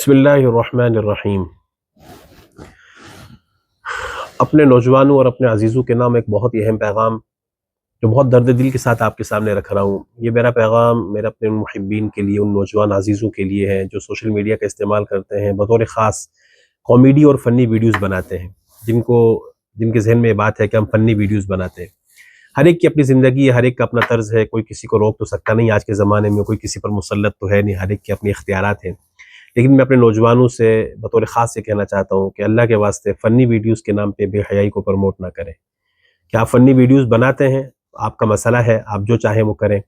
بسم اللہ الرحمن الرحیم۔ اپنے نوجوانوں اور اپنے عزیزوں کے نام ایک بہت ہی اہم پیغام جو بہت درد دل کے ساتھ آپ کے سامنے رکھ رہا ہوں۔ یہ میرا پیغام میرے اپنے ان محبین کے لیے، ان نوجوان عزیزوں کے لیے ہے جو سوشل میڈیا کا استعمال کرتے ہیں، بطور خاص کامیڈی اور فنی ویڈیوز بناتے ہیں، جن کے ذہن میں یہ بات ہے کہ ہم فنی ویڈیوز بناتے ہیں۔ ہر ایک کی اپنی زندگی ہے، ہر ایک کا اپنا طرز ہے، کوئی کسی کو روک تو سکتا نہیں، آج کے زمانے میں کوئی کسی پر مسلط تو ہے نہیں، ہر ایک کے اپنے اختیارات ہیں۔ لیکن میں اپنے نوجوانوں سے بطور خاص سے کہنا چاہتا ہوں کہ اللہ کے واسطے فنی ویڈیوز کے نام پہ بے حیائی کو پروموٹ نہ کریں۔ کہ آپ فنی ویڈیوز بناتے ہیں، آپ کا مسئلہ ہے، آپ جو چاہیں وہ کریں،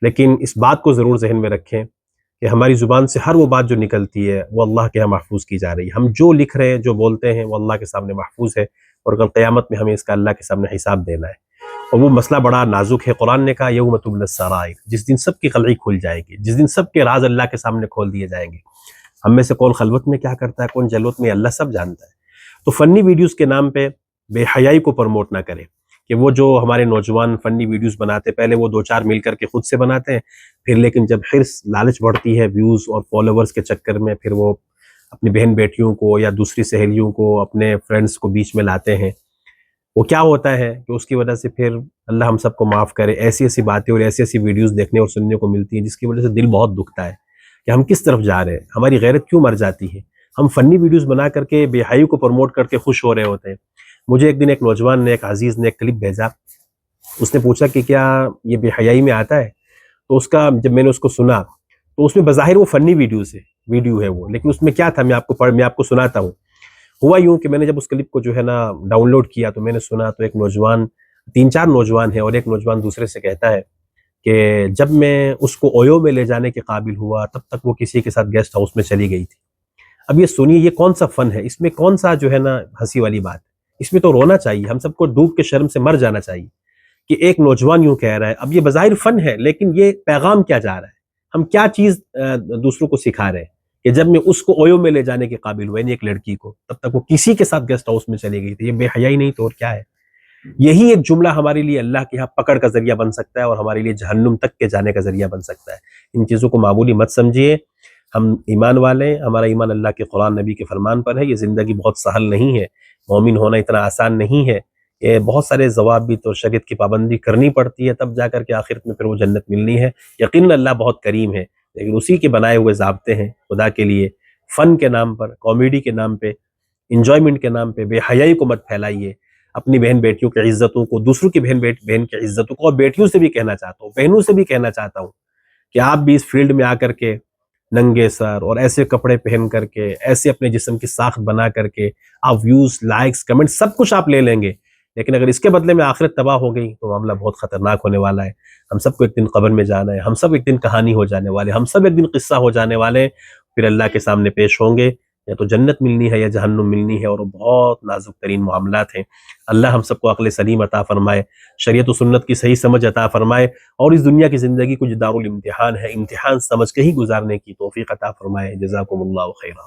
لیکن اس بات کو ضرور ذہن میں رکھیں کہ ہماری زبان سے ہر وہ بات جو نکلتی ہے وہ اللہ کے ہاں محفوظ کی جا رہی ہے۔ ہم جو لکھ رہے ہیں، جو بولتے ہیں، وہ اللہ کے سامنے محفوظ ہے، اور کل قیامت میں ہمیں اس کا اللہ کے سامنے حساب دینا ہے۔ اور وہ مسئلہ بڑا نازک ہے۔ قرآن نے کہا یوم تبلی السرائر، جس دن سب کی قلعی کھل جائے گی، جس دن سب کے راز اللہ کے سامنے کھول دیے جائیں گے۔ ہم میں سے کون خلوت میں کیا کرتا ہے، کون جلوت میں، اللہ سب جانتا ہے۔ تو فنی ویڈیوز کے نام پہ بے حیائی کو پروموٹ نہ کریں کہ وہ جو ہمارے نوجوان فنی ویڈیوز بناتے، پہلے وہ دو چار مل کر کے خود سے بناتے ہیں، پھر لیکن جب حرص لالچ بڑھتی ہے ویوز اور فالوورز کے چکر میں، پھر وہ اپنی بہن بیٹیوں کو یا دوسری سہیلیوں کو، اپنے فرینڈز کو بیچ میں لاتے ہیں۔ وہ کیا ہوتا ہے کہ اس کی وجہ سے پھر اللہ ہم سب کو معاف کرے، ایسی ایسی باتیں اور ایسی ایسی ویڈیوز دیکھنے اور سننے کو ملتی ہیں جس کی وجہ سے دل بہت دکھتا ہے کہ ہم کس طرف جا رہے ہیں، ہماری غیرت کیوں مر جاتی ہے۔ ہم فنی ویڈیوز بنا کر کے بے حیائی کو پروموٹ کر کے خوش ہو رہے ہوتے ہیں۔ مجھے ایک دن ایک نوجوان نے، ایک عزیز نے ایک کلپ بھیجا، اس نے پوچھا کہ کیا یہ بے حیائی میں آتا ہے؟ تو اس کا جب میں نے اس کو سنا تو اس میں بظاہر وہ فنی ویڈیو ہے وہ، لیکن اس میں کیا تھا میں آپ کو سناتا ہوں۔ ہوا یوں کہ میں نے جب اس کلپ کو جو ہے نا ڈاؤن لوڈ کیا تو میں نے سنا، تو ایک نوجوان، تین چار نوجوان ہیں، اور ایک نوجوان دوسرے سے کہتا ہے کہ جب میں اس کو اویو میں لے جانے کے قابل ہوا تب تک وہ کسی کے ساتھ گیسٹ ہاؤس میں چلی گئی تھی۔ اب یہ سنیے، یہ کون سا فن ہے؟ اس میں کون سا جو ہے نا ہنسی والی بات ہے؟ اس میں تو رونا چاہیے، ہم سب کو ڈوب کے شرم سے مر جانا چاہیے کہ ایک نوجوان یوں کہہ رہا ہے۔ اب یہ بظاہر فن ہے، لیکن یہ پیغام کیا جا رہا ہے؟ ہم کیا چیز دوسروں کو سکھا رہے ہیں کہ جب میں اس کو اویو میں لے جانے کے قابل ہوا، یعنی ایک لڑکی کو، تب تک وہ کسی کے ساتھ گیسٹ ہاؤس میں چلی گئی تھی۔ یہ بے حیائی نہیں تو اور کیا ہے؟ یہی ایک جملہ ہمارے لیے اللہ کے یہاں پکڑ کا ذریعہ بن سکتا ہے، اور ہمارے لیے جہنم تک کے جانے کا ذریعہ بن سکتا ہے۔ ان چیزوں کو معمولی مت سمجھیے۔ ہم ایمان والے ہیں، ہمارا ایمان اللہ کے قرآن نبی کے فرمان پر ہے۔ یہ زندگی بہت سہل نہیں ہے، مومن ہونا اتنا آسان نہیں ہے۔ یہ بہت سارے ضوابط اور شریعت کی پابندی کرنی پڑتی ہے، تب جا کر کے آخرت میں پھر وہ جنت ملنی ہے۔ یقیناً اللہ بہت کریم ہے، لیکن اسی کے بنائے ہوئے ضابطے ہیں خدا کے لیے۔ فن کے نام پر، کامیڈی کے نام پہ، انجوائمنٹ کے نام پہ بے حیائی کو مت پھیلائیے۔ اپنی بہن بیٹیوں کی عزتوں کو، دوسروں کی بہن کی عزتوں کو، اور بیٹیوں سے بھی کہنا چاہتا ہوں، بہنوں سے بھی کہنا چاہتا ہوں کہ آپ بھی اس فیلڈ میں آ کر کے ننگے سر اور ایسے کپڑے پہن کر کے، ایسے اپنے جسم کی ساخت بنا کر کے آپ ویوز، لائکس، کمنٹ سب کچھ آپ لے لیں گے، لیکن اگر اس کے بدلے میں آخرت تباہ ہو گئی تو معاملہ بہت خطرناک ہونے والا ہے۔ ہم سب کو ایک دن قبر میں جانا ہے، ہم سب ایک دن کہانی ہو جانے والے، ہم سب ایک دن قصہ ہو جانے والے ہیں، پھر اللہ کے سامنے پیش ہوں گے، یا تو جنت ملنی ہے یا جہنم ملنی ہے، اور وہ بہت نازک ترین معاملات ہیں۔ اللہ ہم سب کو عقل سلیم عطا فرمائے، شریعت و سنت کی صحیح سمجھ عطا فرمائے، اور اس دنیا کی زندگی کو جو دارالامتحان ہے، امتحان سمجھ کے ہی گزارنے کی توفیق عطا فرمائے۔ جزاکم اللہ خیرا۔